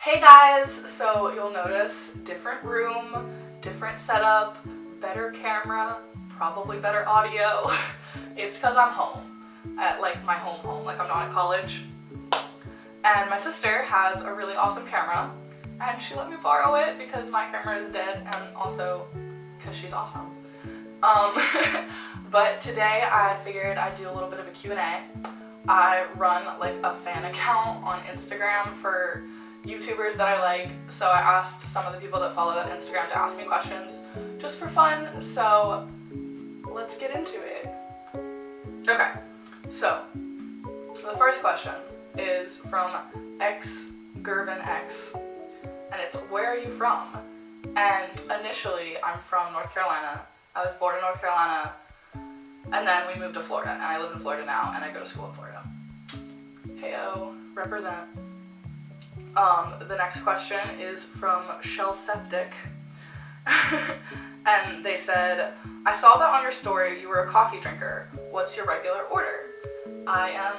Hey guys, so you'll notice different room, different setup, better camera, probably better audio. It's because I'm home, at like my home, like I'm not at college. And my sister has a really awesome camera and she let me borrow it because my camera is dead and also because she's awesome. But today I figured I'd do a little bit of a Q&A. I run like a fan account on Instagram for YouTubers that I like, so I asked some of the people that follow that Instagram to ask me questions just for fun, so let's get into it. Okay, so the first question is from XGervinX, and it's, where are you from? And initially I'm from North Carolina. I was born in North Carolina, and then we moved to Florida, and I live in Florida now, and I go to school in Florida. Heyo, represent. The next question is from Shell Septic, and they said, I saw that on your story you were a coffee drinker. What's your regular order? I am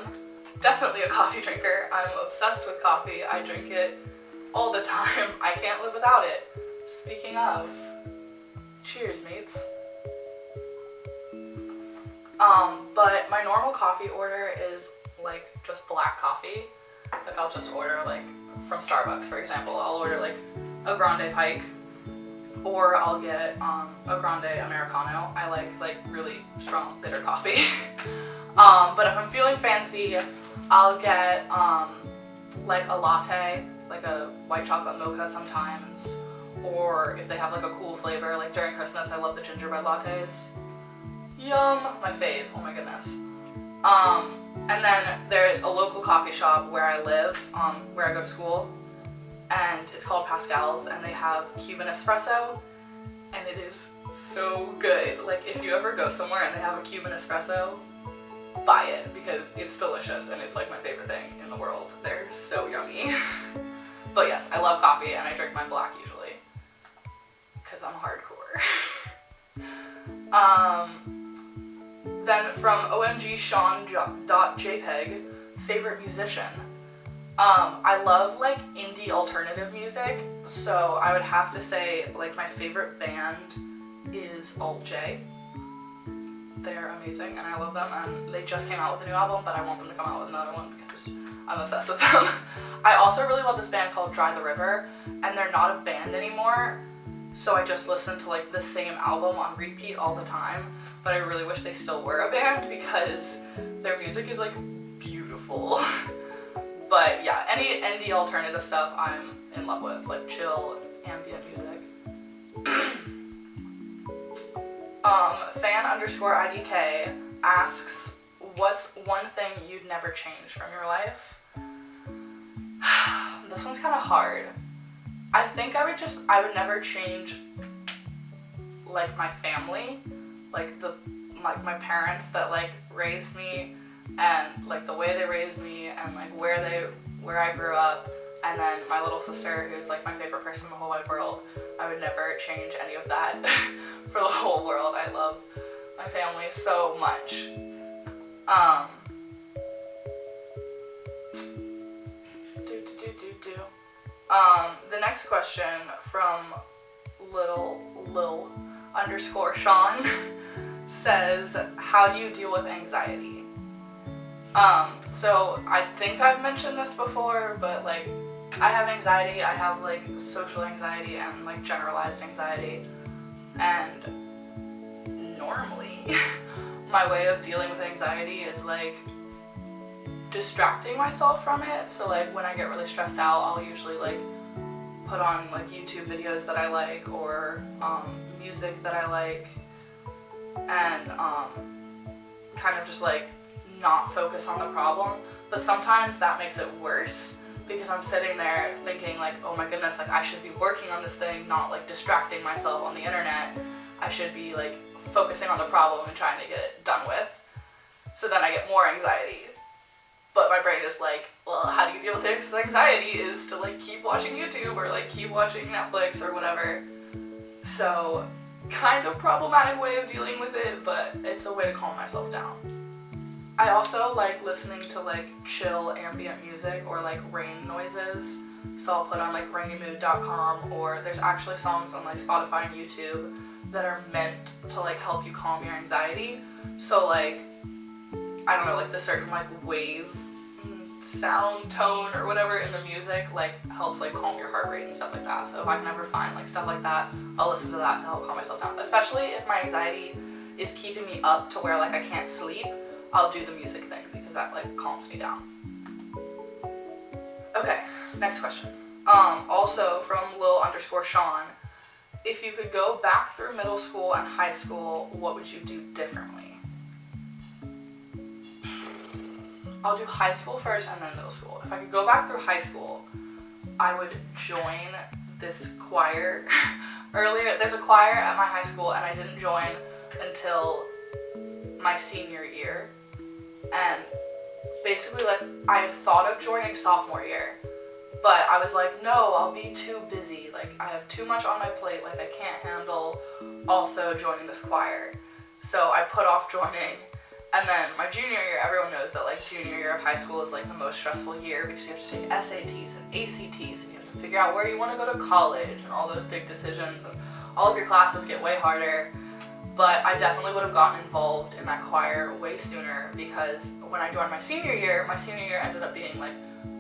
definitely a coffee drinker. I'm obsessed with coffee. I drink it all the time. I can't live without it. Speaking of, cheers, mates. But my normal coffee order is like just black coffee. Like I'll just order like from Starbucks, for example. I'll order like a grande pike, or I'll get a grande Americano. I like really strong bitter coffee. But if I'm feeling fancy, I'll get like a latte, like a white chocolate mocha sometimes, or if they have like a cool flavor, like during Christmas I love the gingerbread lattes. Yum, my fave, oh my goodness. And then there's a local coffee shop where I live, where I go to school, and it's called Pascal's, and they have Cuban espresso, and it is so good. Like if you ever go somewhere and they have a Cuban espresso, buy it because it's delicious and it's like my favorite thing in the world. They're so yummy. But yes, I love coffee and I drink mine black usually because I'm hardcore. Then from omgsean.jpg, favorite musician. I love like indie alternative music, so I would have to say like my favorite band is Alt J. They're amazing and I love them, and they just came out with a new album, but I want them to come out with another one because I'm obsessed with them. I also really love this band called Dry the River, and they're not a band anymore, so I just listen to like the same album on repeat all the time, but I really wish they still were a band because their music is like beautiful. But yeah, any indie alternative stuff I'm in love with, like chill ambient music. Fan_IDK asks, what's one thing you'd never change from your life? This one's kind of hard. I think I would never change like my family, like my parents that like raised me, and like the way they raised me, and like where I grew up, and then my little sister, who's like my favorite person in the whole wide world. I would never change any of that for the whole world. I love my family so much. The next question from Lil_Sean says, how do you deal with anxiety? So I think I've mentioned this before, but like I have anxiety. I have like social anxiety and like generalized anxiety, and normally my way of dealing with anxiety is like distracting myself from it. So like when I get really stressed out, I'll usually like put on like YouTube videos that I like, or music that I like, and kind of just like not focus on the problem. But sometimes that makes it worse because I'm sitting there thinking like, oh my goodness, like I should be working on this thing, not like distracting myself on the internet. I should be like focusing on the problem and trying to get it done with. So then I get more anxiety. But my brain is like, well, how do you deal with this anxiety is to like keep watching YouTube or like keep watching Netflix or whatever. So kind of problematic way of dealing with it, but it's a way to calm myself down. I also like listening to like chill ambient music or like rain noises. So I'll put on like rainymood.com, or there's actually songs on like Spotify and YouTube that are meant to like help you calm your anxiety. So like, I don't know, like the certain like wave sound tone or whatever in the music like helps like calm your heart rate and stuff like that. So if I can ever find like stuff like that, I'll listen to that to help calm myself down. Especially if my anxiety is keeping me up to where like I can't sleep, I'll do the music thing because that like calms me down. Okay, next question. Also from Lil_Sean, if you could go back through middle school and high school, what would you do differently? I'll do high school first and then middle school. If I could go back through high school, I would join this choir. Earlier, there's a choir at my high school and I didn't join until my senior year. And basically like I had thought of joining sophomore year, but I was like, no, I'll be too busy. Like I have too much on my plate. Like I can't handle also joining this choir. So I put off joining. And then my junior year, everyone knows that like junior year of high school is like the most stressful year because you have to take SATs and ACTs and you have to figure out where you want to go to college and all those big decisions, and all of your classes get way harder. But I definitely would have gotten involved in that choir way sooner, because when I joined my senior year ended up being like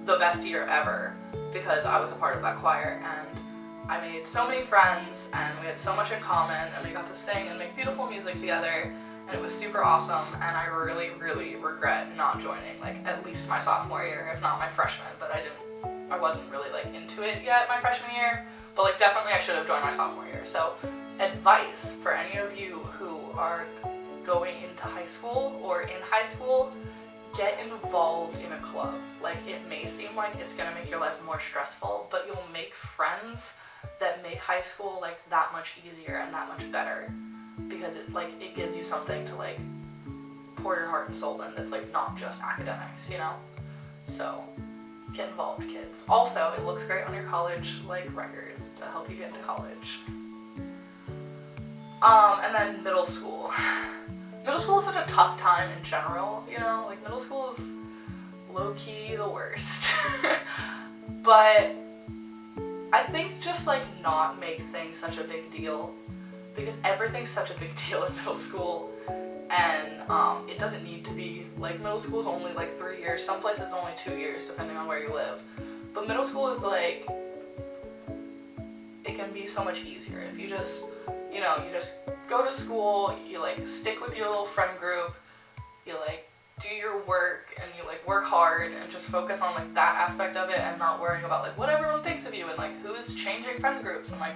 the best year ever because I was a part of that choir, and I made so many friends and we had so much in common and we got to sing and make beautiful music together. And it was super awesome, and I really, really regret not joining, like, at least my sophomore year, if not my freshman, but I wasn't really, like, into it yet my freshman year, but, like, definitely I should have joined my sophomore year. So, advice for any of you who are going into high school or in high school, get involved in a club. Like, it may seem like it's gonna make your life more stressful, but you'll make friends that make high school, like, that much easier and that much better. Because it gives you something to like pour your heart and soul in that's like not just academics, you know? So get involved, kids. Also, it looks great on your college like record to help you get into college. And then middle school. Middle school is such a tough time in general, you know? Like middle school is low-key the worst. But I think just like not make things such a big deal, because everything's such a big deal in middle school, and it doesn't need to be. Like middle school is only like 3 years, some places only 2 years depending on where you live, but middle school is like, it can be so much easier if you just, you know, you just go to school, you like stick with your little friend group, you like do your work and you like work hard and just focus on like that aspect of it and not worrying about like what everyone thinks of you and like who's changing friend groups and like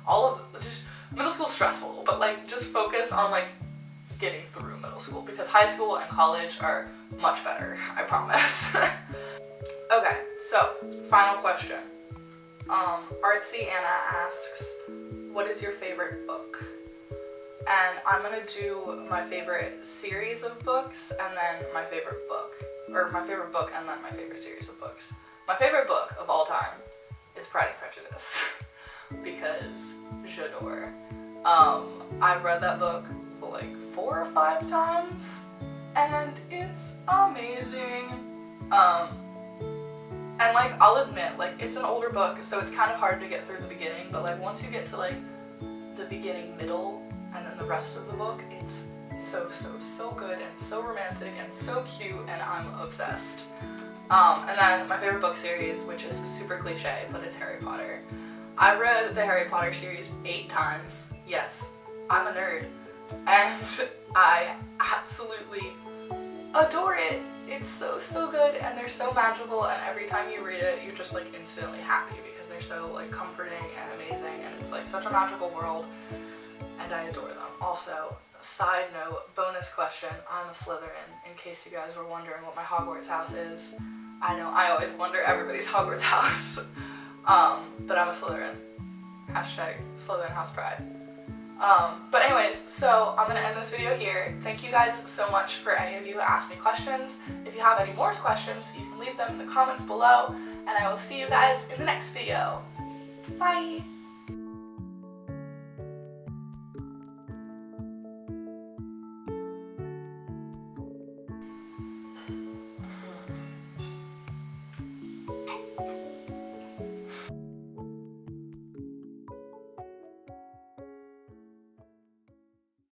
all of just. Middle school's stressful, but like just focus on like getting through middle school, because high school and college are much better, I promise. Okay, so final question. Artsy Anna asks, what is your favorite book? And I'm gonna do my favorite series of books and then my favorite book, or my favorite book and then my favorite series of books. My favorite book of all time is Pride and Prejudice. Because j'adore. I've read that book like 4 or 5 times and it's amazing. And like I'll admit, like it's an older book, so it's kind of hard to get through the beginning, but like once you get to like the beginning, middle, and then the rest of the book, it's so good and so romantic and so cute, and I'm obsessed. And then my favorite book series, which is super cliche, but it's Harry Potter. I've read the Harry Potter series 8 times. Yes, I'm a nerd. And I absolutely adore it. It's so good, and they're so magical, and every time you read it, you're just like instantly happy because they're so like comforting and amazing, and it's like such a magical world, and I adore them. Also, side note, bonus question, I'm a Slytherin, in case you guys were wondering what my Hogwarts house is. I know, I always wonder everybody's Hogwarts house. But I'm a Slytherin. Hashtag Slytherin House Pride. But anyways, so I'm gonna end this video here. Thank you guys so much for any of you who asked me questions. If you have any more questions, you can leave them in the comments below, and I will see you guys in the next video. Bye!